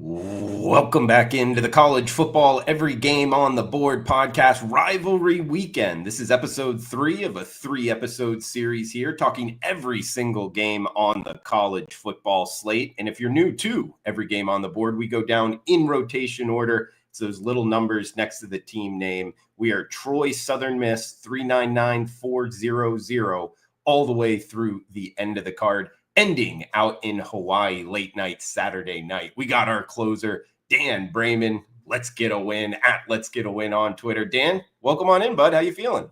Welcome back into the College Football Every Game on the Board podcast Rivalry Weekend. This is episode 3 of a 3-episode series here, talking every single game on the college football slate. And if you're new to Every Game on the Board, we go down in rotation order. It's those little numbers next to the team name. We are Troy Southern Miss 399400 all the way through the end of the card, ending out in Hawaii late night Saturday night. We got our closer, Dan Brayman. Let's get a win at Let's Get a Win on Twitter. Dan, welcome on in, bud. How you feeling?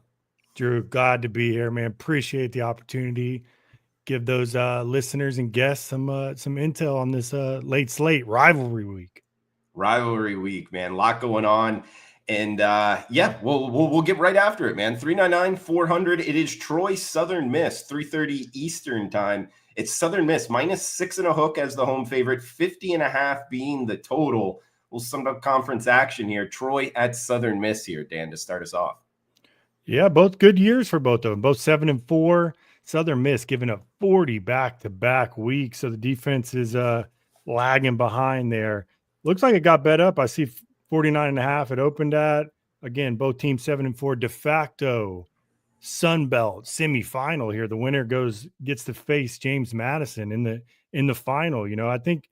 Drew, glad to be here, man. Appreciate the opportunity. Give those listeners and guests some intel on this late slate rivalry week. Rivalry week, man. A lot going on. And we'll get right after it, man. 399-400. It is Troy Southern Miss, 3:30 Eastern time. It's Southern Miss -6.5 as the home favorite, 50.5 being the total. We'll sum up conference action here. Troy at Southern Miss here, Dan, to start us off. Yeah, both good years for both of them. Both 7-4. Southern Miss giving up 40 back-to-back weeks, so the defense is lagging behind there. Looks like it got bet up. I see 49.5 it opened at. Again, both teams 7-4. De facto Sun Belt semifinal here. The winner gets to face James Madison in the final. You know, I think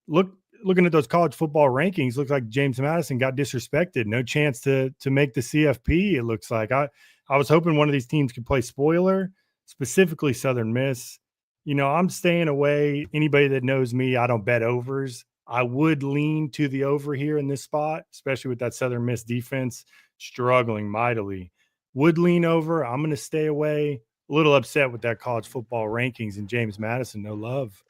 looking at those college football rankings, looks like James Madison got disrespected. No chance to make the CFP. It looks like I was hoping one of these teams could play spoiler, specifically Southern Miss. You know, I'm staying away. Anybody that knows me, I don't bet overs. I would lean to the over here in this spot, especially with that Southern Miss defense struggling mightily. Would lean over. I'm going to stay away. A little upset with that college football rankings and James Madison, no love.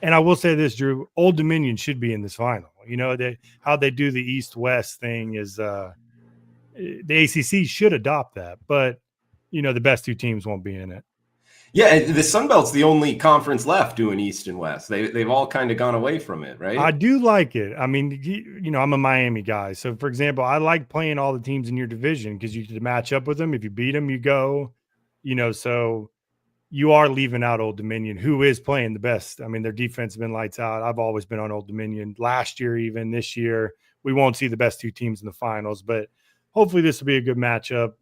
And I will say this, Drew, Old Dominion should be in this final. You know, how they do the East-West thing is the ACC should adopt that. But, you know, the best two teams won't be in it. Yeah, the Sun Belt's the only conference left doing East and West. They've all kind of gone away from it, right? I do like it. I mean, you know, I'm a Miami guy. So, for example, I like playing all the teams in your division because you can match up with them. If you beat them, you go, you know, so you are leaving out Old Dominion, who is playing the best. I mean, their defense has been lights out. I've always been on Old Dominion. Last year, even this year, we won't see the best two teams in the finals, but hopefully this will be a good matchup.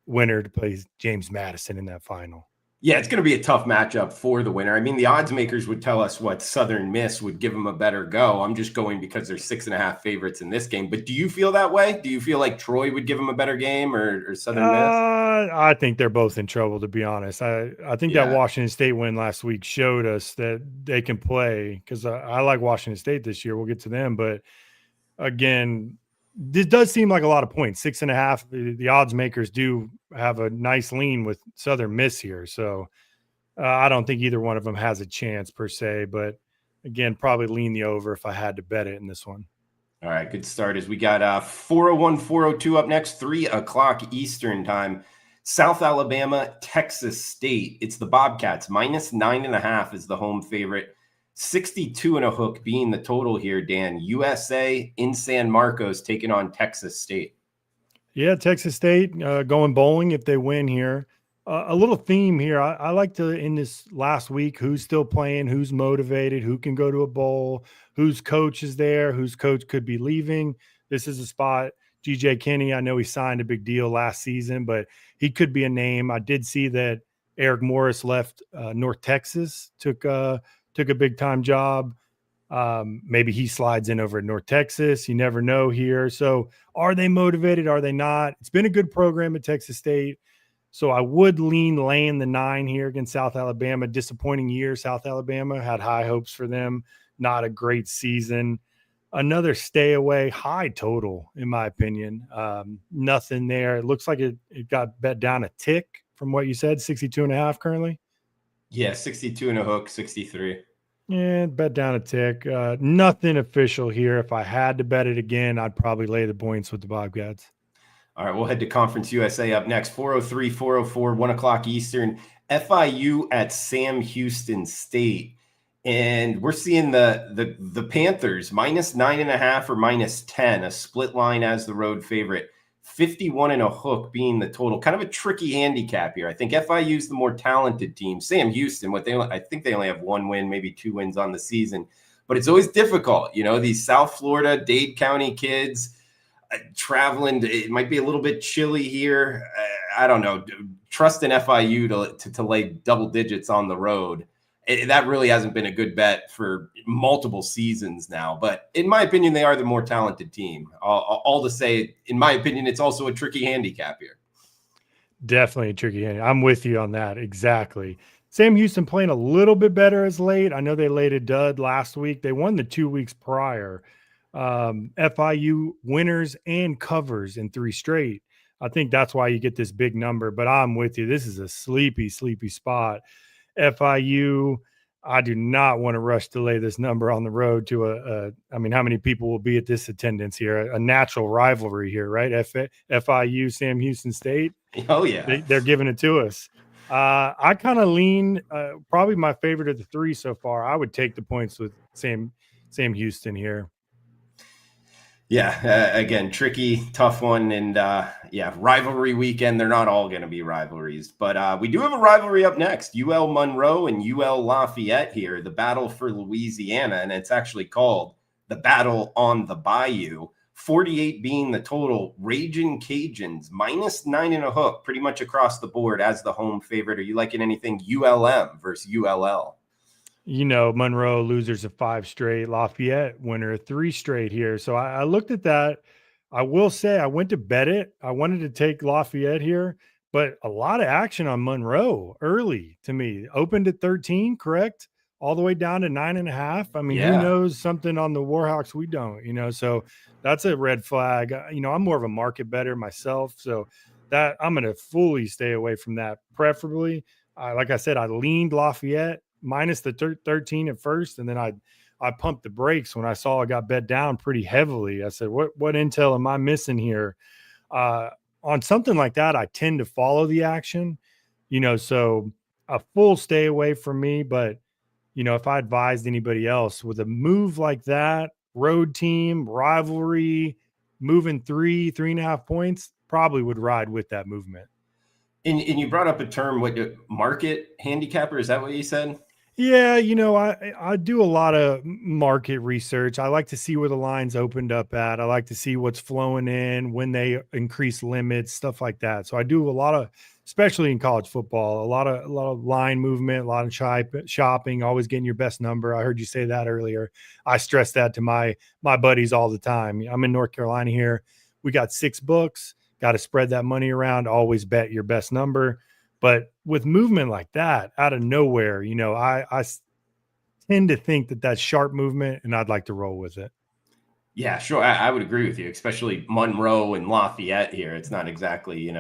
Winner to play James Madison in that final. Yeah, it's going to be a tough matchup for the winner. I mean, the odds makers would tell us what Southern Miss would give them a better go. I'm just going because they're 6.5 favorites in this game. But do you feel that way? Do you feel like Troy would give them a better game or Southern Miss? I think they're both in trouble, to be honest. I think that Washington State win last week showed us that they can play because I like Washington State this year. We'll get to them. But, again, this does seem like a lot of points, 6.5. The odds makers do have a nice lean with Southern Miss here. So I don't think either one of them has a chance per se, but again, probably lean the over if I had to bet it in this one. All right, good start as we got 401, 402 up next, 3:00 Eastern time. South Alabama, Texas State. It's the Bobcats, -9.5 is the home favorite. 62.5 being the total here, Dan. USA in San Marcos taking on Texas State. Yeah, Texas State going bowling if they win here. A little theme here. I like to, in this last week, who's still playing, who's motivated, who can go to a bowl, whose coach is there, whose coach could be leaving. This is a spot. G.J. Kinney, I know he signed a big deal last season, but he could be a name. I did see that Eric Morris left North Texas, took a big-time job. Maybe he slides in over at North Texas. You never know here. So are they motivated? Are they not? It's been a good program at Texas State. So I would lean laying the 9 here against South Alabama. Disappointing year. South Alabama had high hopes for them. Not a great season. Another stay away, high total, in my opinion. Nothing there. It looks like it got bet down a tick from what you said, 62.5 currently. Yeah, 62.5, 63. Yeah, bet down a tick. Nothing official here. If I had to bet it again, I'd probably lay the points with the Bobcats. All right, we'll head to Conference USA up next. 403, 404, 1:00 Eastern. FIU at Sam Houston State. And we're seeing the Panthers -9.5 or -10, a split line as the road favorite. 51.5 being the total. Kind of a tricky handicap here. I think FIU is the more talented team. Sam Houston, I think they only have 1 win, maybe 2 wins on the season. but it's always difficult. These South Florida, Dade County kids traveling, it might be a little bit chilly here. I don't know. Trust in FIU to lay double digits on the road. That really hasn't been a good bet for multiple seasons now. But in my opinion, they are the more talented team. All to say, in my opinion, it's also a tricky handicap here. Definitely a tricky handicap. I'm with you on that. Exactly. Sam Houston playing a little bit better as late. I know they laid a dud last week. They won the 2 weeks prior. FIU winners and covers in 3 straight. I think that's why you get this big number, but I'm with you. This is a sleepy spot. FIU, I do not want to rush to lay this number on the road to I mean, how many people will be at this attendance here? A natural rivalry here, right? FIU, Sam Houston State. Oh, yeah. They're giving it to us. I kind of lean, probably my favorite of the 3 so far. I would take the points with Sam Houston here. Yeah, again, tricky, tough one. And rivalry weekend. They're not all going to be rivalries. But we do have a rivalry up next. UL Monroe and UL Lafayette here, the battle for Louisiana. And it's actually called the Battle on the Bayou. 48 being the total. Ragin' Cajuns, -9.5, pretty much across the board as the home favorite. Are you liking anything ULM versus ULL? Monroe losers of 5 straight, Lafayette winner 3 straight here. So I looked at that. I will say I went to bet it. I wanted to take Lafayette here, but a lot of action on Monroe early to me. Opened at 13, correct? All the way down to 9.5. I mean, Who knows something on the Warhawks we don't, so that's a red flag. I'm more of a market bettor myself. So that I'm going to fully stay away from that. Preferably, like I said, I leaned Lafayette minus the 13 at first, and then I pumped the brakes when I saw it got bet down pretty heavily. I said, what intel am I missing here? On something like that, I tend to follow the action, so a full stay away from me. But, if I advised anybody else with a move like that, road team, rivalry, moving 3.5 points, probably would ride with that movement. And you brought up a term, market handicapper? Is that what you said? Yeah, I do a lot of market research. I like to see where the lines opened up at. I like to see what's flowing in, when they increase limits, stuff like that. So I do a lot of, especially in college football, a lot of line movement, a lot of shopping, always getting your best number. I heard you say that earlier. I stress that to my buddies all the time. I'm in North Carolina here. We got 6 books, got to spread that money around, always bet your best number. But with movement like that out of nowhere, I tend to think that that's sharp movement, and I'd like to roll with it. Yeah, sure. I would agree with you, especially Monroe and Lafayette here. It's not exactly,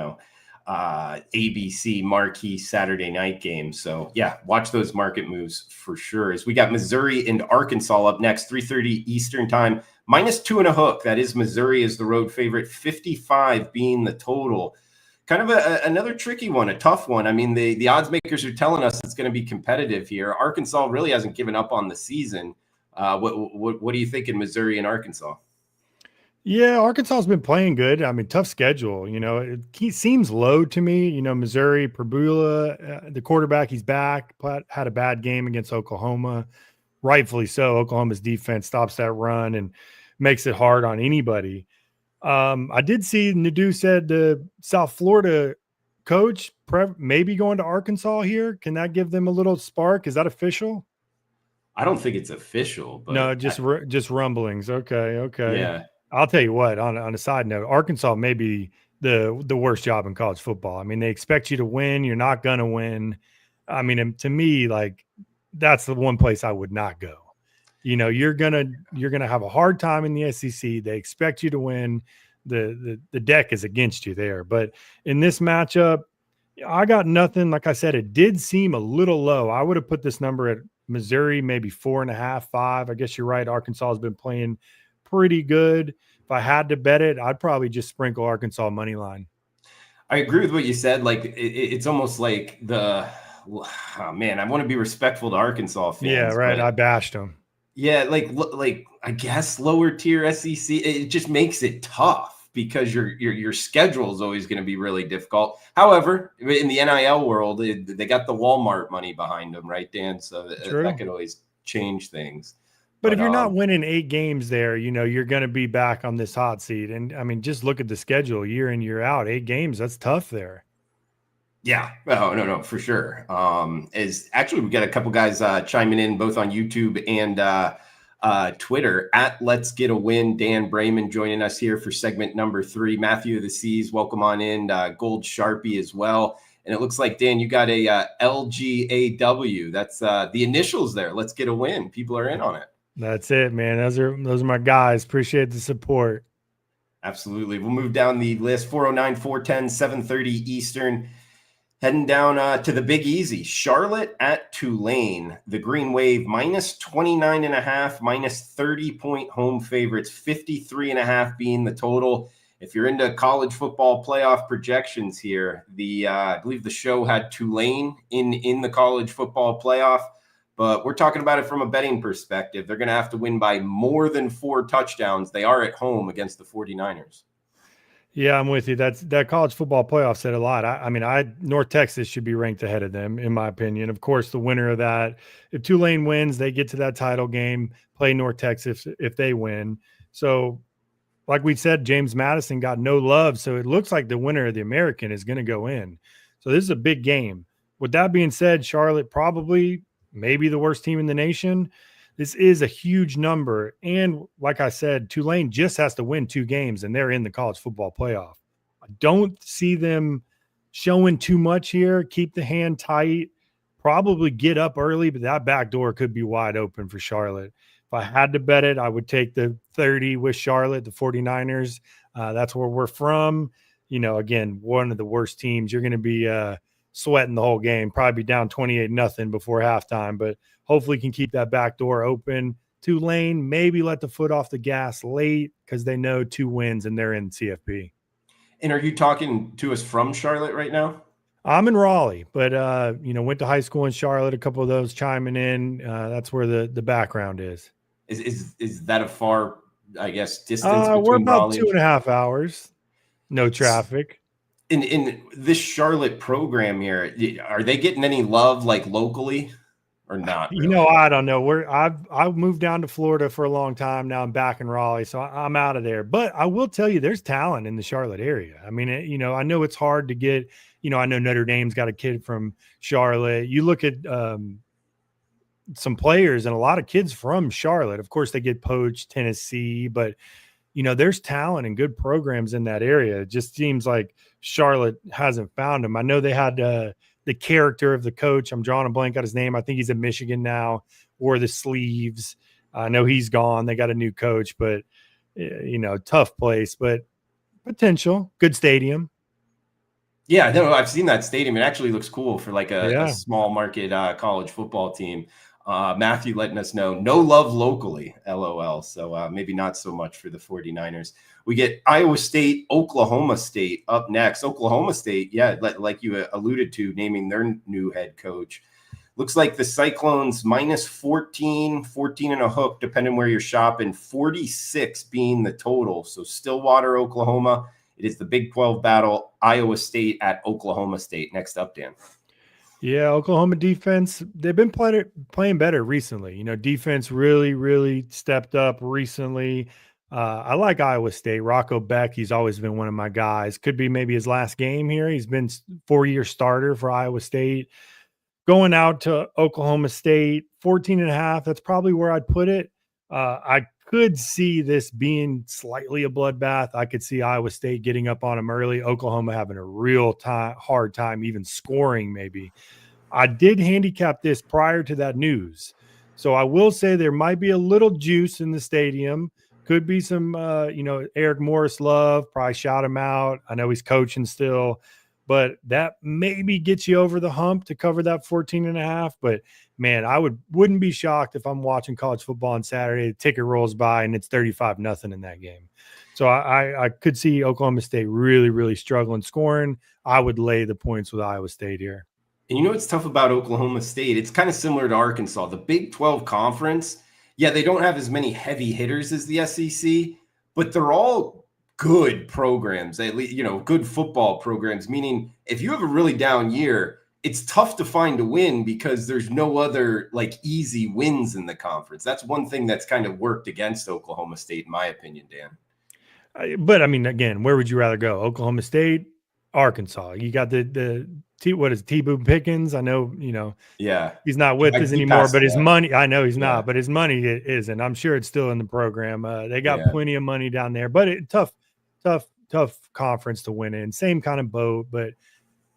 ABC marquee Saturday night game. So, yeah, watch those market moves for sure. As we got Missouri and Arkansas up next, 3:30 Eastern time, -2.5. That is Missouri as the road favorite, 55 being the total. Kind of another tricky one, a tough one. I mean, the odds makers are telling us it's going to be competitive here. Arkansas really hasn't given up on the season. What do you think in Missouri and Arkansas? Yeah, Arkansas has been playing good. I mean, tough schedule. It seems low to me. Missouri, Perbula, the quarterback, he's back. Had a bad game against Oklahoma. Rightfully so. Oklahoma's defense stops that run and makes it hard on anybody. I did see Nadeau said the South Florida coach maybe going to Arkansas here. Can that give them a little spark? Is that official? I don't think it's official, but no, just rumblings. Okay. Yeah. I'll tell you what. On a side note, Arkansas may be the worst job in college football. I mean, they expect you to win. You're not gonna win. I mean, to me, like that's the one place I would not go. You're gonna have a hard time in the SEC. They expect you to win. The deck is against you there. But in this matchup, I got nothing. Like I said, it did seem a little low. I would have put this number at Missouri, maybe 4.5, 5. I guess you're right. Arkansas has been playing pretty good. If I had to bet it, I'd probably just sprinkle Arkansas money line. I agree with what you said. Like it's almost like I want to be respectful to Arkansas fans. Yeah, right. I bashed them. Yeah, like I guess lower tier SEC. It just makes it tough because your schedule is always going to be really difficult. However, in the NIL world, they got the Walmart money behind them, right, Dan? So that could always change things. But if you're not winning 8 games there, you're going to be back on this hot seat. And I mean, just look at the schedule year in, year out. 8 games, that's tough there. Yeah. Oh, no, for sure. Is actually, we got a couple guys chiming in both on YouTube and Twitter at Let's Get a Win. Dan Brayman joining us here for segment number 3. Matthew of the Seas, welcome on in. Gold Sharpie as well. And it looks like, Dan, you got a LGAW. That's the initials there. Let's Get a Win. People are in on it. That's it, man. Those are my guys. Appreciate the support. Absolutely. We'll move down the list. 409, 410, 730 Eastern. Heading down to the Big Easy. Charlotte at Tulane. The Green Wave minus 29.5, minus 30-point home favorites, 53.5 being the total. If you're into college football playoff projections here, I believe the show had Tulane in the college football playoff, but we're talking about it from a betting perspective. They're going to have to win by more than 4 touchdowns. They are at home against the 49ers. Yeah, I'm with you. That college football playoff said a lot. I mean, North Texas should be ranked ahead of them, in my opinion. Of course, the winner of that, if Tulane wins, they get to that title game, play North Texas if they win. So, like we said, James Madison got no love. So it looks like the winner of the American is going to go in. So this is a big game. With that being said, Charlotte probably maybe the worst team in the nation. This is a huge number. And like I said, Tulane just has to win 2 games and they're in the college football playoff. I don't see them showing too much here. Keep the hand tight, probably get up early, but that back door could be wide open for Charlotte. If I had to bet it, I would take the 30 with Charlotte, the 49ers. That's where we're from. Again, one of the worst teams. You're going to be sweating the whole game, probably be down 28-0 before halftime, but hopefully can keep that back door open. Tulane, maybe let the foot off the gas late because they know 2 wins and they're in CFB. And are you talking to us from Charlotte right now? I'm in Raleigh, but went to high school in Charlotte. A couple of those chiming in. That's where the background is. Is that a far, I guess, distance between we're about Raleigh 2.5 hours. No traffic. In this Charlotte program here, are they getting any love like locally or not? Really? I don't know. I've moved down to Florida for a long time now. I'm back in Raleigh, so I'm out of there. But I will tell you, there's talent in the Charlotte area. I mean, I know it's hard to get. I know Notre Dame's got a kid from Charlotte. You look at some players and a lot of kids from Charlotte. Of course, they get poached, Tennessee, but there's talent and good programs in that area. It just seems like Charlotte hasn't found them. I know they had the character of the coach. I'm drawing a blank on his name. I think he's in Michigan now, wore the sleeves. I know he's gone. They got a new coach, but tough place, but potential, good stadium. Yeah, no, I've seen that stadium. It actually looks cool for like a small market college football team. Matthew letting us know, no love locally, LOL. So maybe not so much for the 49ers. We get Iowa State, Oklahoma State up next. Oklahoma State, yeah, like you alluded to, naming their new head coach. Looks like the Cyclones minus 14 and a hook, depending where you're shopping, 46 being the total. So Stillwater, Oklahoma. It is the Big 12 battle, Iowa State at Oklahoma State. Next up, Dan. Yeah, Oklahoma defense, they've been playing better recently. Defense really, really stepped up recently. I like Iowa State. Rocco Beck, he's always been one of my guys. Could be maybe his last game here. He's been 4-year starter for Iowa State. Going out to Oklahoma State, 14.5, that's probably where I'd put it. I could see this being slightly a bloodbath. I could see Iowa State getting up on them early. Oklahoma having a real hard time even scoring maybe. I did handicap this prior to that news. So I will say there might be a little juice in the stadium. Could be some, Eric Morris love. Probably shout him out. I know he's coaching still. But that maybe gets you over the hump to cover that 14.5. But man, I wouldn't be shocked if I'm watching college football on Saturday, the ticket rolls by and it's 35-0 in that game. So I could see Oklahoma State really, really struggling scoring. I would lay the points with Iowa State here. And what's tough about Oklahoma State? It's kind of similar to Arkansas. The Big 12 conference, yeah, they don't have as many heavy hitters as the SEC, but they're all good programs, at least, good football programs, meaning if you have a really down year, it's tough to find a win because there's no other like easy wins in the conference. That's one thing that's kind of worked against Oklahoma State, in my opinion, Dan. But I mean, again, where would you rather go? Oklahoma State, Arkansas. You got what is T. Boone Pickens? I know, Yeah, he's not with us he anymore, passed but his away. money, I know he's Yeah. not, but his money isn't. I'm sure it's still in the program. They got Yeah. plenty of money down there, but tough conference to win in. Same kind of boat, but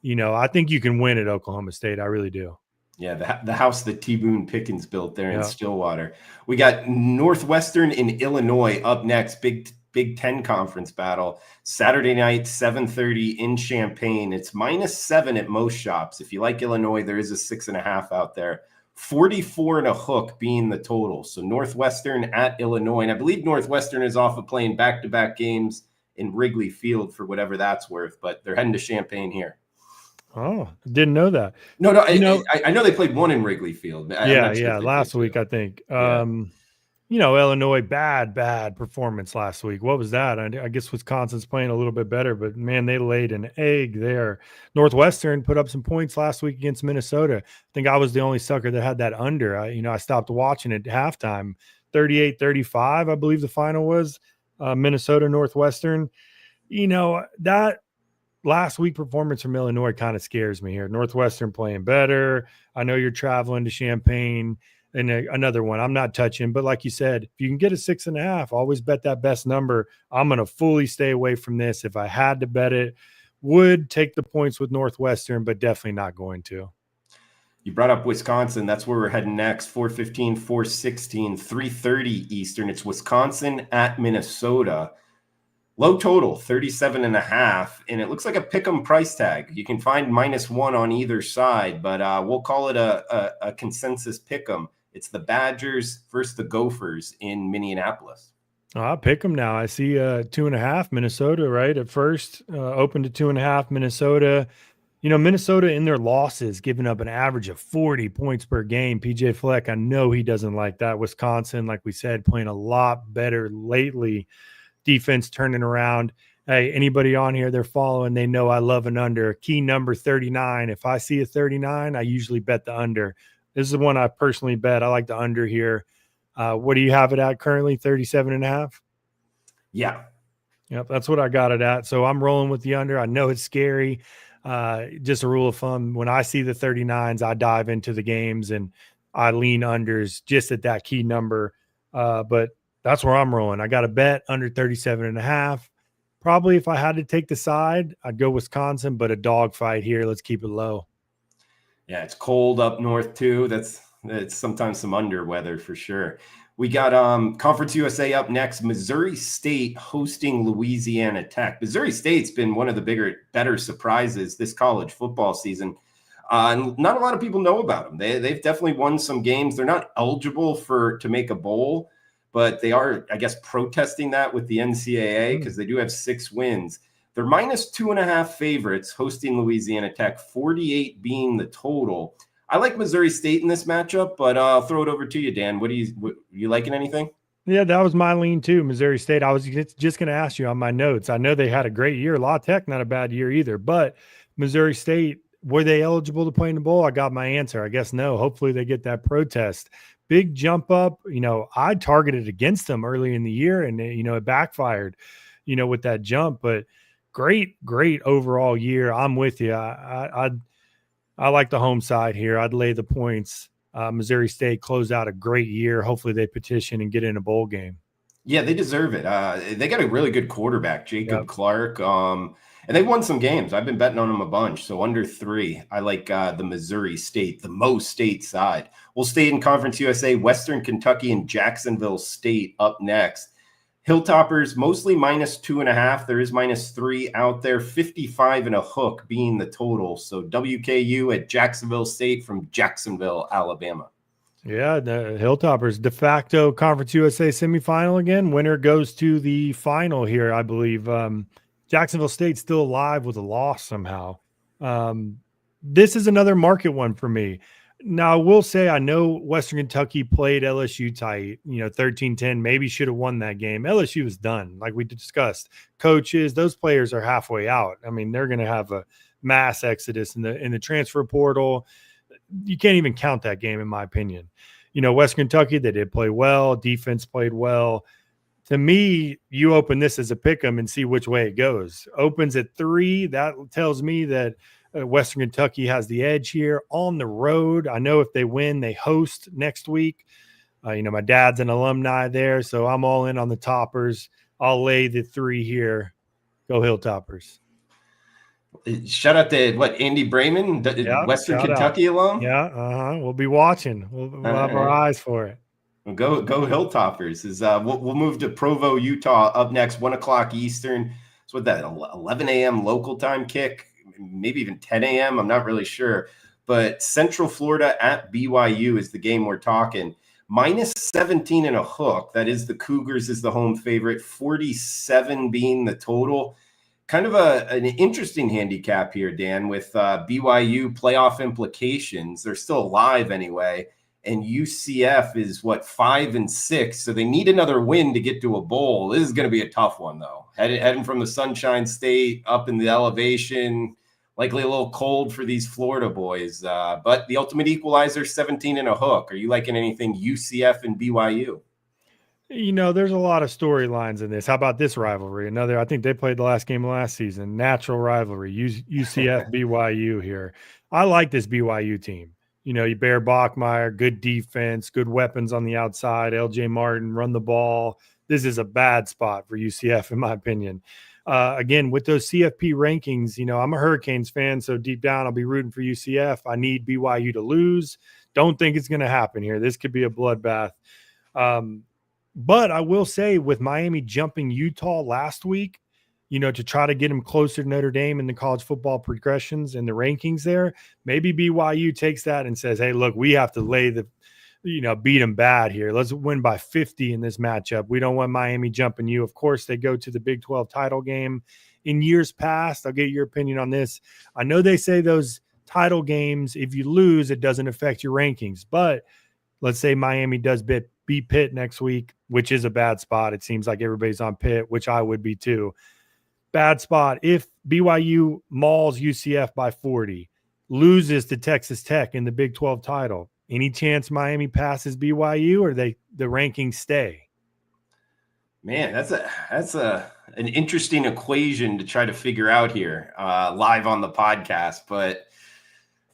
I think you can win at Oklahoma State. I really do. Yeah, the house that T. Boone Pickens built there in Yeah. Stillwater. We got Northwestern in Illinois up next. Big Ten conference battle. Saturday night, 7:30 in Champaign. It's -7 at most shops. If you like Illinois, there is a 6.5 out there. 44 and a hook being the total. So Northwestern at Illinois. And I believe Northwestern is off of playing back-to-back games in Wrigley Field for whatever that's worth, but they're heading to Champaign here. Oh, didn't know that. No, I know they played one in Wrigley Field. I'm not sure last week, I think. Yeah. Illinois, bad performance last week. What was that? I guess Wisconsin's playing a little bit better, but man, they laid an egg there. Northwestern put up some points last week against Minnesota. I think I was the only sucker that had that under. I stopped watching at halftime. 38-35, I believe the final was. Minnesota Northwestern. That last week performance from Illinois kind of scares me here. Northwestern playing better. I know you're traveling to Champaign. And another one I'm not touching, but like you said, if you can get a 6.5, always bet that best number. I'm going to fully stay away from this. If I had to bet it, would take the points with Northwestern, but definitely not going to. You brought up Wisconsin. That's where we're heading next. 4:15, 4:16, 3:30 Eastern. It's Wisconsin at Minnesota. Low total, 37.5, and it looks like a pick'em price tag. You can find -1 on either side, but we'll call it a consensus pick'em. It's the Badgers versus the Gophers in Minneapolis. I'll pick them now. I see 2.5 Minnesota, right? At first, open to 2.5 Minnesota. Minnesota in their losses, giving up an average of 40 points per game. PJ Fleck, I know he doesn't like that. Wisconsin, like we said, playing a lot better lately. Defense turning around. Hey, anybody on here they're following, they know I love an under. Key number 39. If I see a 39, I usually bet the under. This is the one I personally bet. I like the under here. What do you have it at currently? 37.5? Yeah. Yep, that's what I got it at. So I'm rolling with the under. I know it's scary. Just a rule of thumb. When I see the 39s, I dive into the games and I lean unders just at that key number. But that's where I'm rolling. I got a bet under 37.5. Probably if I had to take the side, I'd go Wisconsin, but a dog fight here. Let's keep it low. Yeah, it's cold up north too. That's sometimes some under weather for sure. We got Conference USA up next. Missouri State hosting Louisiana Tech. Missouri State's been one of the better surprises this college football season. And not a lot of people know about them. They've definitely won some games. They're not eligible to make a bowl, but they are, I guess, protesting that with the NCAA because they do have 6 wins. They're -2.5 favorites hosting Louisiana Tech, 48 being the total. I like Missouri State in this matchup, but I'll throw it over to you, Dan. You liking anything? Yeah, that was my lean too, Missouri State. I was just going to ask you on my notes. I know they had a great year. La Tech, not a bad year either, but Missouri State, were they eligible to play in the bowl? I got my answer. I guess no. Hopefully they get that protest. Big jump up. I targeted against them early in the year and, it backfired, with that jump, but great overall year. I'm with you. I like the home side here. I'd lay the points. Missouri State closed out a great year. Hopefully they petition and get in a bowl game. Yeah, they deserve it. They got a really good quarterback, Jacob Clark. And they've won some games. I've been betting on them a bunch. So under 3, I like the Missouri State, the Mo State side. We'll stay in Conference USA, Western Kentucky and Jacksonville State up next. Hilltoppers, mostly -2.5. There is -3 out there, 55 and a hook being the total. So WKU at Jacksonville State from Jacksonville, Alabama. Yeah, the Hilltoppers de facto Conference USA semifinal again. Winner goes to the final here, I believe. Jacksonville State still alive with a loss somehow. This is another market one for me. Now, I will say I know Western Kentucky played LSU tight, 13-10, maybe should have won that game. LSU was done, like we discussed. Coaches, those players are halfway out. I mean, they're going to have a mass exodus in the transfer portal. You can't even count that game, in my opinion. West Kentucky, they did play well. Defense played well. To me, you open this as a pick 'em and see which way it goes. Opens at 3. That tells me that Western Kentucky has the edge here on the road. I know if they win, they host next week. My dad's an alumni there, so I'm all in on the Toppers. I'll lay the 3 here. Go Hilltoppers. Shout out to Andy Brayman, Western Kentucky alum. Yeah, we'll be watching. We'll have our eyes for it. Well, go Hilltoppers. We'll move to Provo, Utah up next, 1 o'clock Eastern. So what that 11 a.m. local time kick, maybe even 10 a.m. I'm not really sure, but Central Florida at BYU is the game we're talking. -17 and a hook. That is the Cougars is the home favorite. 47 being the total. Kind of an interesting handicap here, Dan, with BYU playoff implications. They're still alive anyway. And UCF is 5-6. So they need another win to get to a bowl. This is going to be a tough one, though. Heading from the Sunshine State up in the elevation, likely a little cold for these Florida boys. But the ultimate equalizer, 17 and a hook. Are you liking anything UCF and BYU? There's a lot of storylines in this. How about this rivalry? I think they played the last game of last season. Natural rivalry, UCF BYU here. I like this BYU team. You bear Bachmeier, good defense, good weapons on the outside. LJ Martin, run the ball. This is a bad spot for UCF, in my opinion. Again, with those CFP rankings, I'm a Hurricanes fan, so deep down I'll be rooting for UCF. I need BYU to lose. Don't think it's going to happen here. This could be a bloodbath. But I will say, with Miami jumping Utah last week, to try to get them closer to Notre Dame in the college football progressions and the rankings there, maybe BYU takes that and says, hey, look, we have to beat them bad here. Let's win by 50 in this matchup. We don't want Miami jumping you. Of course, they go to the Big 12 title game. In years past, I'll get your opinion on this. I know they say those title games, if you lose, it doesn't affect your rankings. But let's say Miami does beat Pitt next week, which is a bad spot. It seems like everybody's on Pitt, which I would be too. Bad spot. If BYU mauls UCF by 40, loses to Texas Tech in the Big 12 title, any chance Miami passes BYU, or the rankings stay? Man, that's an interesting equation to try to figure out here live on the podcast. But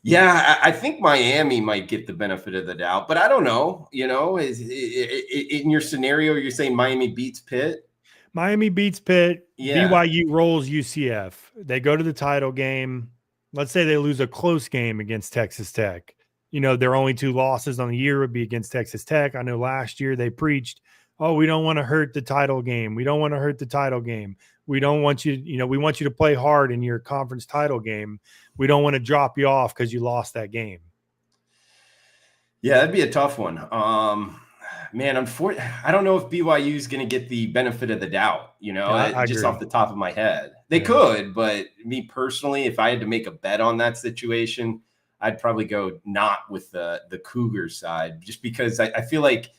yeah, I think Miami might get the benefit of the doubt, but I don't know. In your scenario, you're saying Miami beats Pitt? Miami beats Pitt. Yeah. BYU rolls UCF. They go to the title game. Let's say they lose a close game against Texas Tech. Their only 2 losses on the year would be against Texas Tech. I know last year they preached, oh, we don't want to hurt the title game. We don't want to hurt the title game. We don't want you, we want you to play hard in your conference title game. We don't want to drop you off because you lost that game. Yeah, that'd be a tough one. Man, I don't know if BYU is going to get the benefit of the doubt, I just off the top of my head. They could, but me personally, if I had to make a bet on that situation, I'd probably go not with the Cougars side, just because I feel like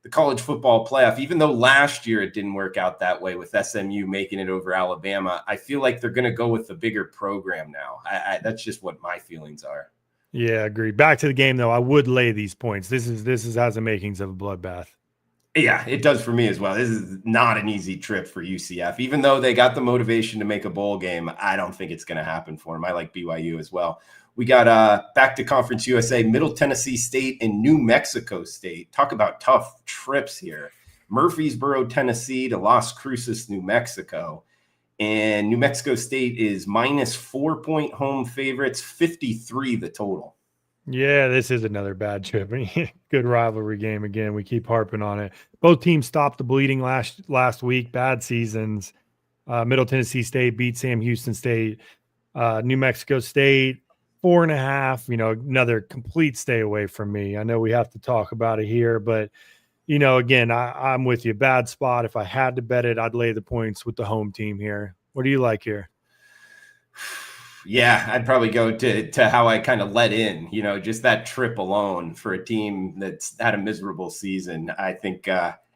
the college football playoff, even though last year it didn't work out that way with SMU making it over Alabama, I feel like they're going to go with the bigger program now. That's just what my feelings are. Yeah, agreed. Back to the game, though, I would lay these points. This has the makings of a bloodbath. Yeah, it does for me as well. This is not an easy trip for UCF. Even though they got the motivation to make a bowl game, I don't think it's going to happen for them. I like BYU as well. We got back to Conference USA, Middle Tennessee State and New Mexico State. Talk about tough trips here. Murfreesboro, Tennessee to Las Cruces, New Mexico. And New Mexico State is -4-point home favorites, 53 the total. Yeah, this is another bad trip. Good rivalry game again. We keep harping on it. Both teams stopped the bleeding last week. Bad seasons. Middle Tennessee State beat Sam Houston State. New Mexico State, 4.5. Another complete stay away from me. I know we have to talk about it here, but again, I'm with you. Bad spot. If I had to bet it, I'd lay the points with the home team here. What do you like here? Yeah, I'd probably go to how I kind of let in, just that trip alone for a team that's had a miserable season. I think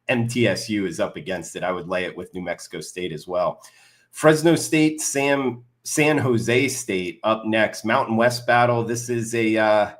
MTSU is up against it. I would lay it with New Mexico State as well. Fresno State, Sam San Jose State up next. Mountain West battle. This is a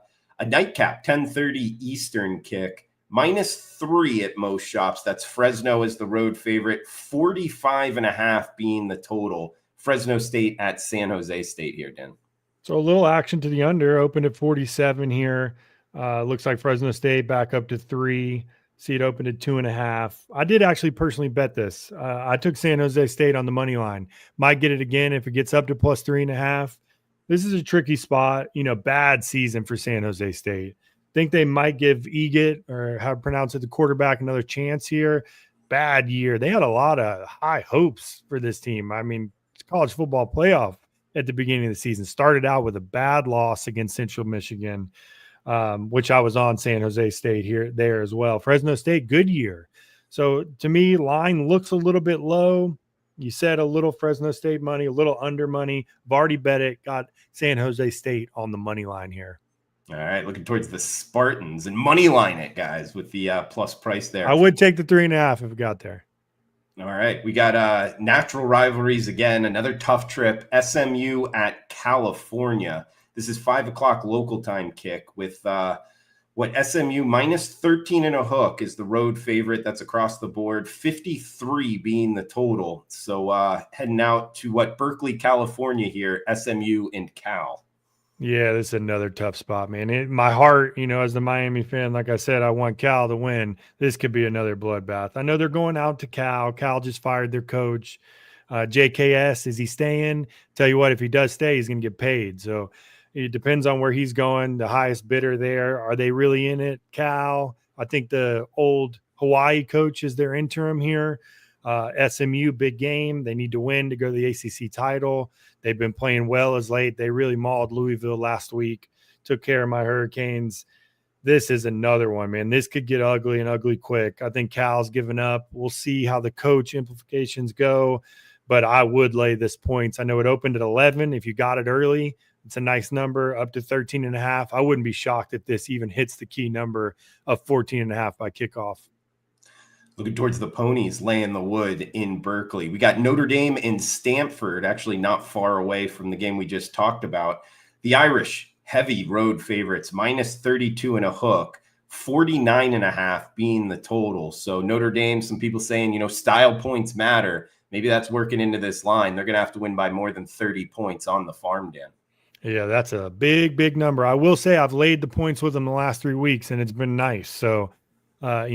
nightcap, 10:30 Eastern kick. -3 at most shops. That's Fresno as the road favorite. 45.5 being the total. Fresno State at San Jose State here, Dan. So a little action to the under, opened at 47 here. Looks like Fresno State back up to 3. See it opened at 2.5. I did actually personally bet this. I took San Jose State on the money line. Might get it again if it gets up to plus 3.5. This is a tricky spot. Bad season for San Jose State. Think they might give Eget, or how to pronounce it, the quarterback, another chance here. Bad year. They had a lot of high hopes for this team. I mean, it's college football playoff at the beginning of the season. Started out with a bad loss against Central Michigan, which I was on San Jose State there as well. Fresno State, good year. So to me, line looks a little bit low. You said a little Fresno State money, a little under money. I've already bet it. Got San Jose State on the money line here. All right, looking towards the Spartans and money line it, guys, with the plus price there. I would take the 3.5 if it got there. All right, we got natural rivalries again. Another tough trip. SMU at California. This is 5 o'clock local time kick with SMU -13 and a hook is the road favorite. That's across the board. 53 being the total. So heading out to Berkeley, California here. SMU and Cal. Yeah, this is another tough spot, man. My heart, as the Miami fan, like I said, I want Cal to win. This could be another bloodbath. I know they're going out to Cal. Cal just fired their coach. JKS, is he staying? Tell you what, if he does stay, he's going to get paid. So it depends on where he's going, the highest bidder there. Are they really in it? Cal, I think the old Hawaii coach is their interim here. SMU, big game. They need to win to go to the ACC title. They've been playing well as late. They really mauled Louisville last week, took care of my Hurricanes. This is another one, man. This could get ugly and ugly quick. I think Cal's given up. We'll see how the coach implications go, but I would lay this points. I know it opened at 11. If you got it early, it's a nice number, up to 13.5. I wouldn't be shocked if this even hits the key number of 14.5 by kickoff. Looking towards the ponies, laying the wood in Berkeley. We got Notre Dame and Stanford, actually not far away from the game we just talked about. The Irish, heavy road favorites, -32 and a hook, 49.5 being the total. So Notre Dame, some people saying, style points matter. Maybe that's working into this line. They're going to have to win by more than 30 points on the farm, Dan. Yeah, that's a big, big number. I will say I've laid the points with them the last 3 weeks, and it's been nice. So, I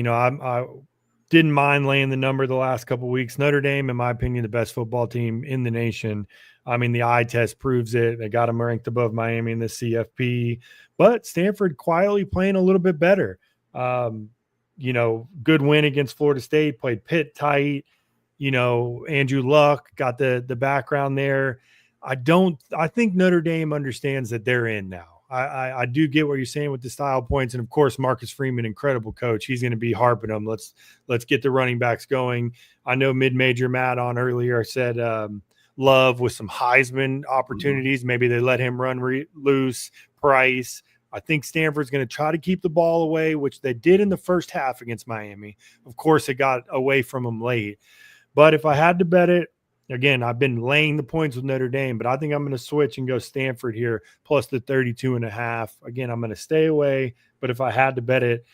didn't mind laying the number the last couple of weeks. Notre Dame, in my opinion, the best football team in the nation. I mean, the eye test proves it. They got them ranked above Miami in the CFP. But Stanford quietly playing a little bit better. Good win against Florida State, played Pitt tight. Andrew Luck got the background there. I think Notre Dame understands that they're in now. I do get what you're saying with the style points. And of course, Marcus Freeman, incredible coach. He's going to be harping them. Let's get the running backs going. I know mid-major Matt on earlier said Love with some Heisman opportunities. Mm-hmm. Maybe they let him run loose. Price. I think Stanford's going to try to keep the ball away, which they did in the first half against Miami. Of course, it got away from them late. But if I had to bet it, again, I've been laying the points with Notre Dame, but I think I'm going to switch and go Stanford here, plus the 32.5. Again, I'm going to stay away, but if I had to bet it,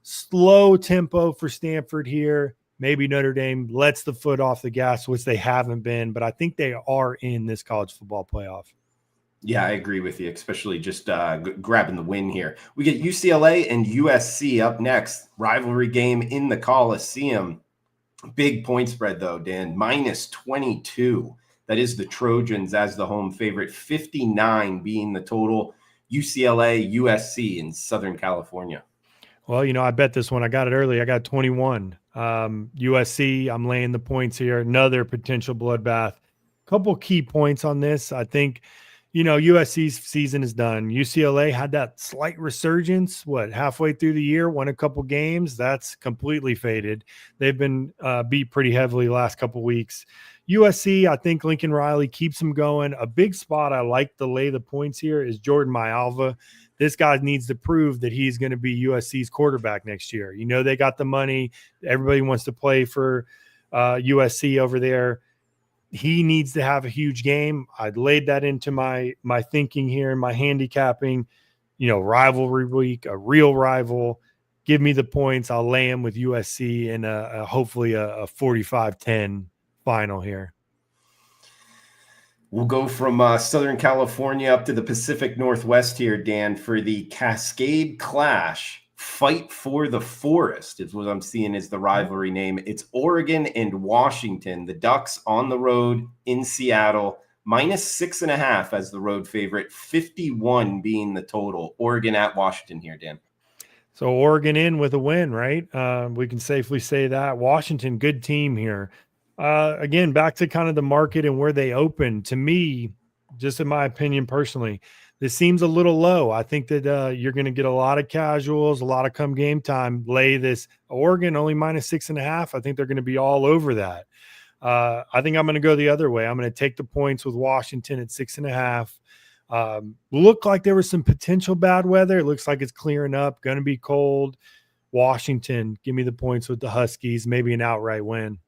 slow tempo for Stanford here. Maybe Notre Dame lets the foot off the gas, which they haven't been, but I think they are in this college football playoff. Yeah, I agree with you, especially just grabbing the win here. We get UCLA and USC up next. Rivalry game in the Coliseum. Big point spread, though, Dan. -22. That is the Trojans as the home favorite. 59 being the total. UCLA, USC in Southern California. Well, I bet this one. I got it early. I got 21. USC, I'm laying the points here. Another potential bloodbath. Couple key points on this. I think, USC's season is done. UCLA had that slight resurgence, halfway through the year, won a couple games. That's completely faded. They've been beat pretty heavily last couple weeks. USC, I think Lincoln Riley keeps them going. A big spot I like to lay the points here is Jordan Maialva. This guy needs to prove that he's going to be USC's quarterback next year. They got the money. Everybody wants to play for USC over there. he needs to have a huge game. I'd laid that into my thinking here, my handicapping, rivalry week, a real rival. Give me the points. I'll lay him with USC and hopefully a 45-10 final here. We'll go from Southern California up to the Pacific Northwest here, Dan, for the Cascade Clash. Fight for the Forest is what I'm seeing is the rivalry name. It's Oregon and Washington. The Ducks on the road in Seattle, -6.5 as the road favorite, 51 being the total. Oregon at Washington here, Dan. So Oregon in with a win, right? We can safely say that. Washington, good team here. Again, back to kind of the market and where they opened. To me, just in my opinion personally, this seems a little low. I think that you're going to get a lot of casuals, a lot of come game time. Lay this Oregon only -6.5. I think they're going to be all over that. I think I'm going to go the other way. I'm going to take the points with Washington at 6.5. Look like there was some potential bad weather. It looks like it's clearing up. Going to be cold. Washington, give me the points with the Huskies. Maybe an outright win.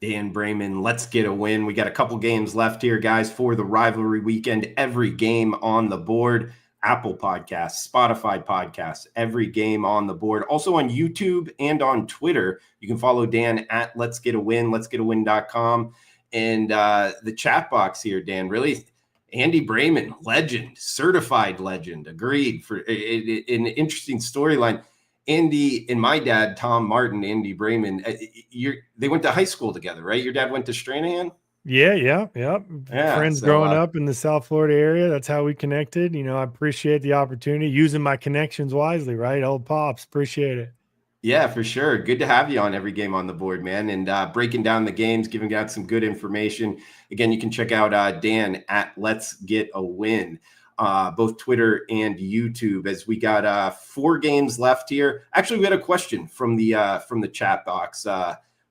Dan Brayman, let's get a win. We got a couple games left here, guys, for the rivalry weekend. Every game on the board. Apple Podcasts, Spotify Podcasts, every game on the board. Also on YouTube and on Twitter. You can follow Dan at Let's Get a Win, letsgetawin.com. And the chat box here, Dan, really, Andy Brayman, legend, certified legend, agreed for an interesting storyline. Andy and my dad, Tom Martin, Andy Brayman, they went to high school together, right? Your dad went to Stranahan? Yeah. Friends so, growing up in the South Florida area. That's how we connected. I appreciate the opportunity, using my connections wisely, right? Old Pops, appreciate it. Yeah, for sure. Good to have you on every game on the board, man, and breaking down the games, giving out some good information. Again, you can check out Dan at Let's Get a Win, both Twitter and YouTube, as we got 4 games left here. Actually, we had a question from the chat box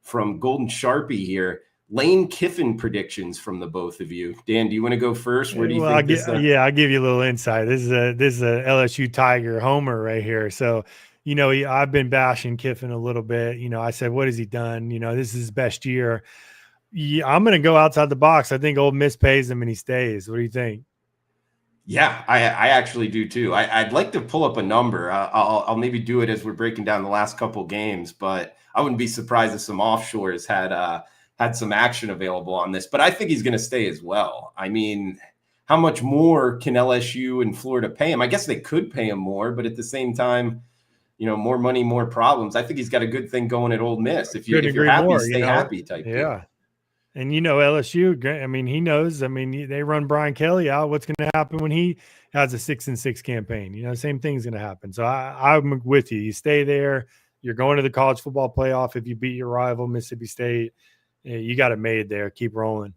from Golden Sharpie here. Lane Kiffin predictions from the both of you. Dan, do you want to go first? Where do you think this? I'll give you a little insight. This is a LSU Tiger homer right here. So, I've been bashing Kiffin a little bit. I said, what has he done? This is his best year. Yeah, I'm going to go outside the box. I think Ole Miss pays him and he stays. What do you think? Yeah, I actually do too. I'd like to pull up a number. I'll maybe do it as we're breaking down the last couple games, but I wouldn't be surprised if some offshores had some action available on this. But I think he's going to stay as well. I mean, how much more can LSU and Florida pay him? I guess they could pay him more, but at the same time, more money, more problems. I think he's got a good thing going at Ole Miss. If you're happy, stay happy type yeah. deal. And, LSU, I mean, he knows, they run Brian Kelly out. What's going to happen when he has a 6-6 campaign? Same thing's going to happen. So I'm with you. You stay there. You're going to the college football playoff. If you beat your rival, Mississippi State, you got it made there. Keep rolling.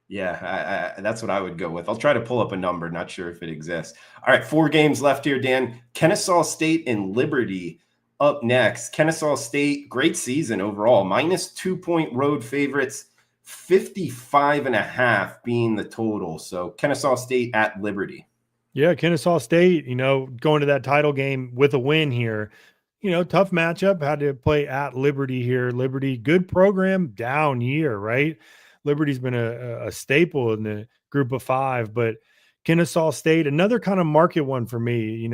Yeah, that's what I would go with. I'll try to pull up a number. Not sure if it exists. All right, 4 games left here, Dan. Kennesaw State and Liberty up next. Kennesaw State, great season overall. -2-point road favorites. 55.5 being the total. So Kennesaw State at Liberty. Yeah, Kennesaw State, going to that title game with a win here. Tough matchup. Had to play at Liberty here. Liberty, good program, down year, right? Liberty's been a staple in the group of 5, but Kennesaw State, another kind of market one for me.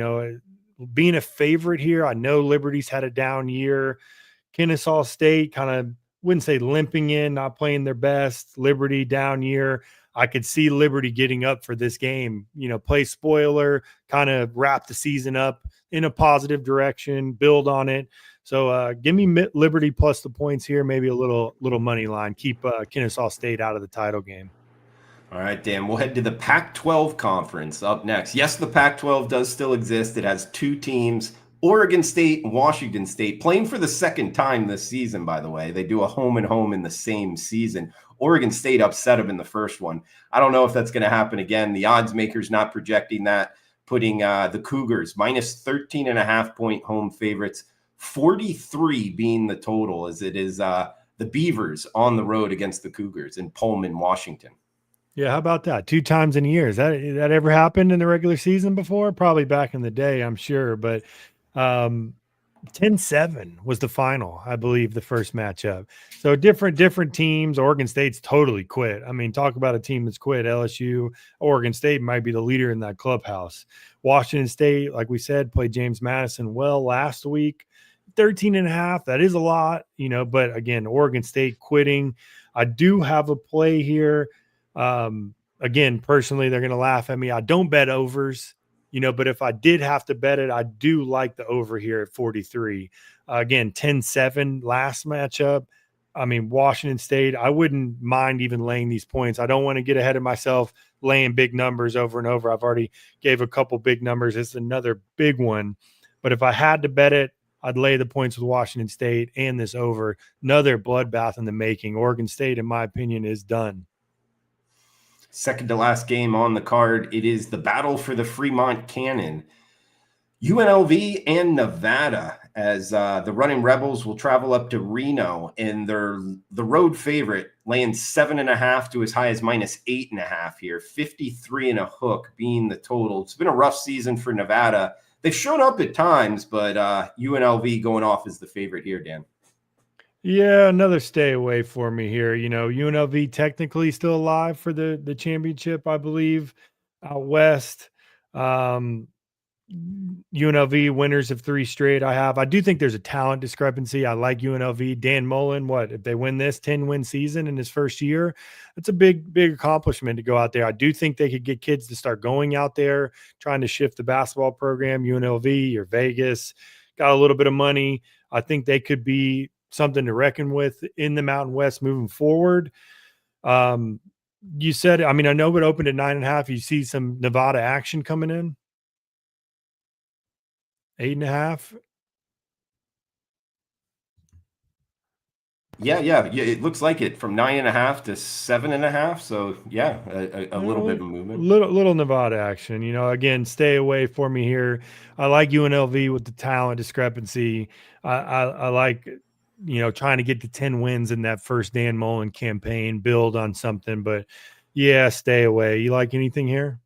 Being a favorite here, I know Liberty's had a down year. Kennesaw State kind of, wouldn't say limping in, not playing their best. Liberty down year. I could see Liberty getting up for this game, play spoiler, kind of wrap the season up in a positive direction, build on it. So give me Liberty plus the points here, maybe a little money line. Keep Kennesaw State out of the title game. All right, Dan, we'll head to the Pac-12 conference up next. Yes, the Pac-12 does still exist. It has 2 teams, Oregon State and Washington State, playing for the second time this season, by the way. They do a home and home in the same season. Oregon State upset them in the first one. I don't know if that's going to happen again. The odds makers not projecting that, putting the Cougars -13.5-point home favorites, 43 being the total, as it is the Beavers on the road against the Cougars in Pullman, Washington. Yeah, how about that? 2 times in a year. Has that ever happened in the regular season before? Probably back in the day, I'm sure. But 10-7 was the final, I believe, the first matchup. So different teams. Oregon State's totally quit. I mean, talk about a team that's quit. LSU, Oregon State might be the leader in that clubhouse. Washington State, like we said, played James Madison well last week. 13.5, that is a lot, but again, Oregon State quitting. I do have a play here. Again, personally, they're going to laugh at me. I don't bet overs. But if I did have to bet it, I do like the over here at 43. Again, 10-7 last matchup. I mean, Washington State, I wouldn't mind even laying these points. I don't want to get ahead of myself laying big numbers over and over. I've already gave a couple big numbers. It's another big one. But if I had to bet it, I'd lay the points with Washington State and this over. Another bloodbath in the making. Oregon State, in my opinion, is done. Second to last game on the card, it is the battle for the Fremont Cannon. UNLV and Nevada, as the Running Rebels will travel up to Reno, and they're the road favorite, laying 7.5 to as high as -8.5 here. 53 and a hook being the total. It's been a rough season for Nevada. They've shown up at times, but UNLV going off as the favorite here, Dan. Yeah, another stay away for me here. UNLV technically still alive for the championship, I believe, out west. UNLV winners of 3 straight. I do think there's a talent discrepancy. I like UNLV. Dan Mullen, if they win this 10-win season in his first year, that's a big accomplishment to go out there. I do think they could get kids to start going out there, trying to shift the basketball program. UNLV or Vegas got a little bit of money. I think they could be something to reckon with in the Mountain West moving forward. You said, I know it opened at 9.5. You see some Nevada action coming in. 8.5. Yeah. It looks like it from 9.5 to 7.5. So yeah, a little bit of movement. Little Nevada action. Again, stay away for me here. I like UNLV with the talent discrepancy. I like trying to get to 10 wins in that first Dan Mullen campaign, build on something. But yeah, stay away. You like anything here?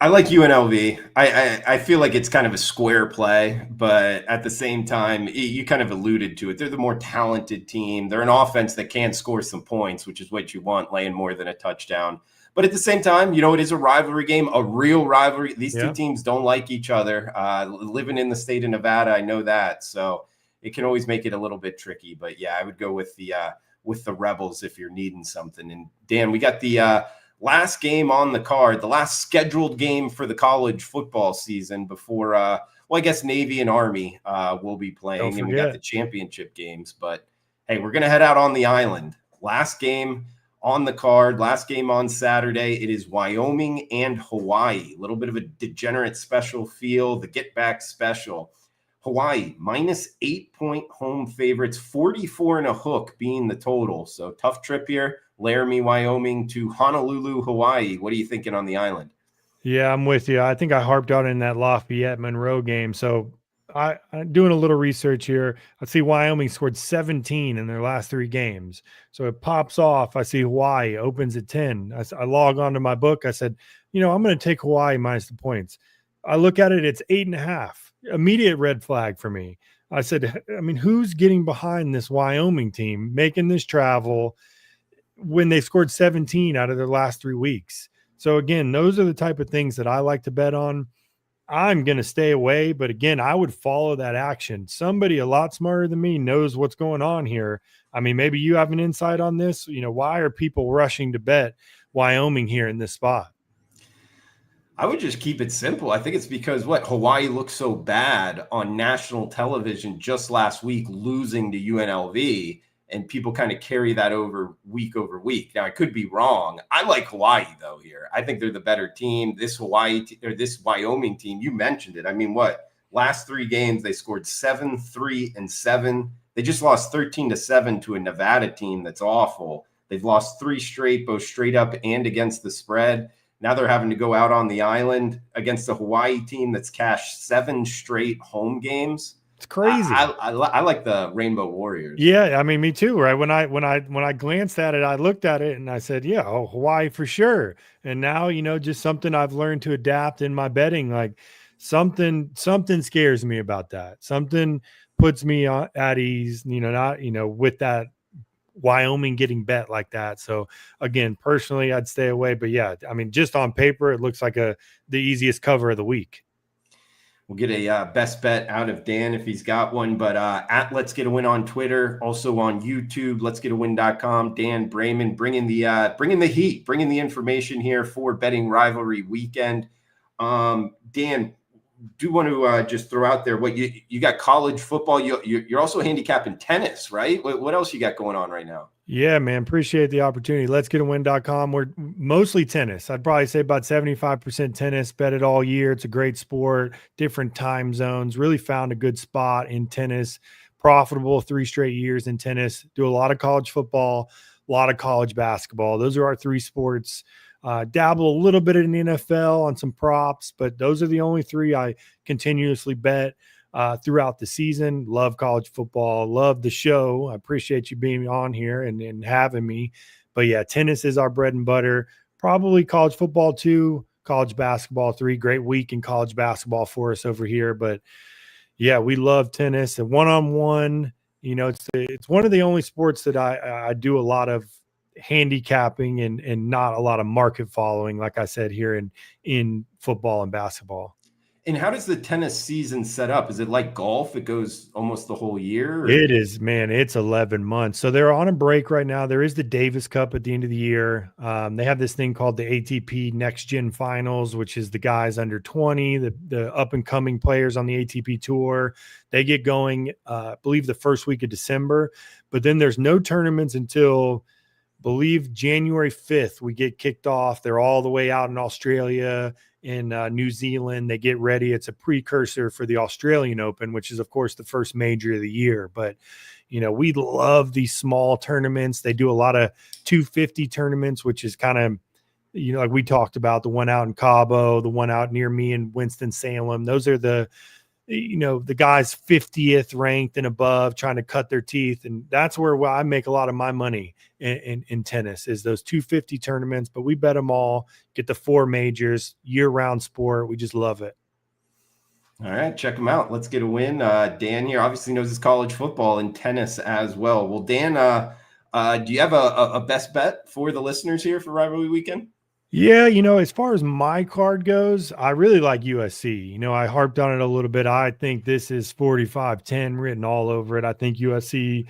I like UNLV. I feel like it's kind of a square play, but at the same time, you kind of alluded to it. They're the more talented team. They're an offense that can score some points, which is what you want, laying more than a touchdown. But at the same time, it is a rivalry game, a real rivalry. These two teams don't like each other. Living in the state of Nevada, I know that. So it can always make it a little bit tricky. But yeah, I would go with the Rebels if you're needing something. And Dan, we got the last game on the card, the last scheduled game for the college football season before, I guess Navy and Army will be playing, and we got the championship games. But hey, we're going to head out on the island. Last game on the card, last game on Saturday. It is Wyoming and Hawaii. A little bit of a degenerate special feel, the get back special. Hawaii -8-point home favorites, 44 and a hook being the total. So tough trip here. Laramie, Wyoming to Honolulu, Hawaii. What are you thinking on the island? Yeah, I'm with you. I think I harped out in that Lafayette Monroe game. So I'm doing a little research here. I see Wyoming scored 17 in their last 3 games. So it pops off. I see Hawaii opens at 10. I log on to my book. I said, I'm going to take Hawaii minus the points. I look at it, it's 8.5. Immediate red flag for me. I said, who's getting behind this Wyoming team, making this travel when they scored 17 out of their last 3 weeks? So again, those are the type of things that I like to bet on. I'm going to stay away, but again, I would follow that action. Somebody a lot smarter than me knows what's going on here. Maybe you have an insight on this. Why are people rushing to bet Wyoming here in this spot? I would just keep it simple. I think it's because Hawaii looked so bad on national television just last week, losing to UNLV, and people kind of carry that over week. Now, I could be wrong. I like Hawaii though here. I think they're the better team. This this Wyoming team, you mentioned it. Last 3 games they scored 7, 3, and 7. They just lost 13-7 to a Nevada team that's awful. They've lost 3 straight, both straight up and against the spread. Now they're having to go out on the island against a Hawaii team that's cashed 7 straight home games. It's crazy. I like the Rainbow Warriors. Yeah, me too. Right when I glanced at it, I looked at it and I said, "Yeah, Hawaii for sure." And now, just something I've learned to adapt in my betting. Like something scares me about that. Something puts me at ease, not, with that Wyoming getting bet like that. So again, personally, I'd stay away. But yeah, I mean, just on paper, it looks like the easiest cover of the week. We'll get a best bet out of Dan if he's got one. But at Let's Get a Win on Twitter, also on YouTube, letsgetawin.com. Dan Brayman bringing the heat, bringing the information here for betting rivalry weekend. Dan, do want to just throw out there what you got college football. You're also handicapping tennis, right? What else you got going on right now? Yeah, man. Appreciate the opportunity. Let's get a win.com. We're mostly tennis. I'd probably say about 75% tennis. Bet it all year. It's a great sport, different time zones. Really found a good spot in tennis. Profitable 3 straight years in tennis. Do a lot of college football, a lot of college basketball. Those are our 3 sports. Dabble a little bit in the NFL on some props, but those are the only 3 I continuously bet throughout the season. Love college football. Love the show. I appreciate you being on here and having me. But yeah, tennis is our bread and butter. Probably college football 2, college basketball 3. Great week in college basketball for us over here. But yeah, we love tennis and one-on-one. It's one of the only sports that I do a lot of handicapping and not a lot of market following, like I said, here in football and basketball. And how does the tennis season set up? Is it like golf? It goes almost the whole year? Or? It is, man. It's 11 months. So they're on a break right now. There is the Davis Cup at the end of the year. They have this thing called the ATP Next Gen Finals, which is the guys under 20, the up and coming players on the ATP Tour. They get going, I believe, the first week of December. But then there's no tournaments until, I believe, January 5th. We get kicked off. They're all the way out in Australia. In New Zealand, they get ready. It's a precursor for the Australian Open, which is, of course, the first major of the year. But, we love these small tournaments. They do a lot of 250 tournaments, which is kind of, like we talked about, the one out in Cabo, the one out near me in Winston-Salem. Those are the guys 50th ranked and above trying to cut their teeth. And that's where I make a lot of my money in tennis, is those 250 tournaments. But we bet them all, get the 4 majors, year-round sport. We just love it. All right, check them out. Let's get a win. Dan here obviously knows his college football and tennis as well. Well, Dan, do you have a best bet for the listeners here for rivalry weekend? Yeah, as far as my card goes, I really like USC. I harped on it a little bit. I think this is 45-10 written all over it. I think USC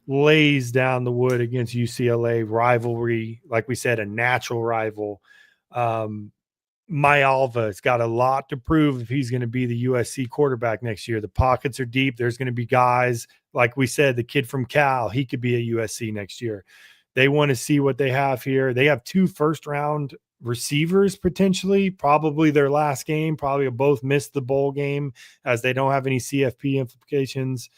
lays down the wood against UCLA. Rivalry, like we said, a natural rival. Alva's got a lot to prove if he's going to be the USC quarterback next year. The pockets are deep. There's going to be guys, like we said, the kid from Cal, he could be a USC next year. They want to see what they have here. They have 2 first-round receivers potentially, probably their last game, probably both missed the bowl game as they don't have any CFP implications.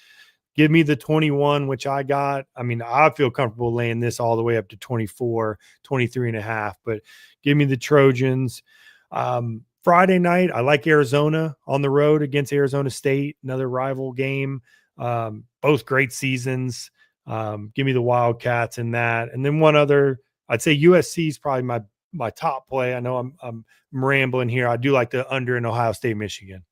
Give me the 21, which I got. I mean, I feel comfortable laying this all the way up to 24, 23.5, but give me the Trojans. Friday night, I like Arizona on the road against Arizona State, another rival game. Both great seasons. Give me the Wildcats in that. And then one other, I'd say USC is probably my top play. I know I'm rambling here. I do like the under in Ohio State, Michigan.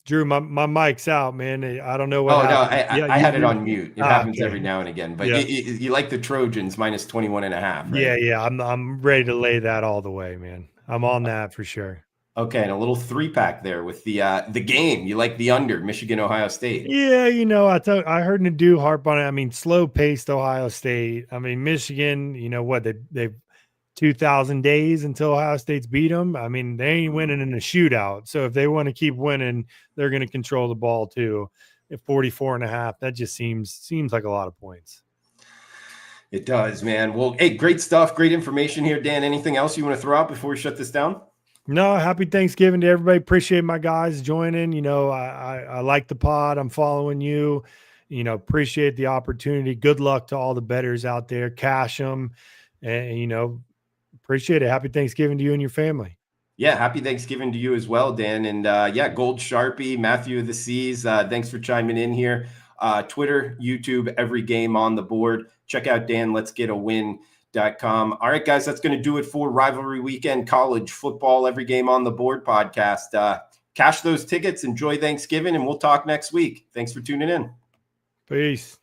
Drew, my mic's out, man. I don't know what happened. I had it on mute. It happens okay. Every now and again. But yeah. you like the Trojans minus 21.5, right? Yeah. I'm ready to lay that all the way, man. I'm on that for sure. Okay, and a little 3-pack there with the game. You like the under, Michigan, Ohio State. Yeah, I heard Nadeau harp on it. I mean, slow-paced Ohio State. I mean, Michigan, they've 2,000 days until Ohio State's beat them. I mean, they ain't winning in a shootout. So if they want to keep winning, they're going to control the ball too. At 44.5, that just seems like a lot of points. It does, man. Well, hey, great stuff. Great information here, Dan. Anything else you want to throw out before we shut this down? No, happy Thanksgiving to everybody. Appreciate my guys joining. I like the pod. I'm following you. Appreciate the opportunity. Good luck to all the bettors out there. Cash them. And, appreciate it. Happy Thanksgiving to you and your family. Yeah, happy Thanksgiving to you as well, Dan. And Gold Sharpie, Matthew of the Seas, thanks for chiming in here. Twitter, YouTube, every game on the board. Check out Dan Let's Get a Win.com. All right, guys, that's going to do it for Rivalry Weekend College Football Every Game on the Board podcast. Cash those tickets, enjoy Thanksgiving, and we'll talk next week. Thanks for tuning in. Peace.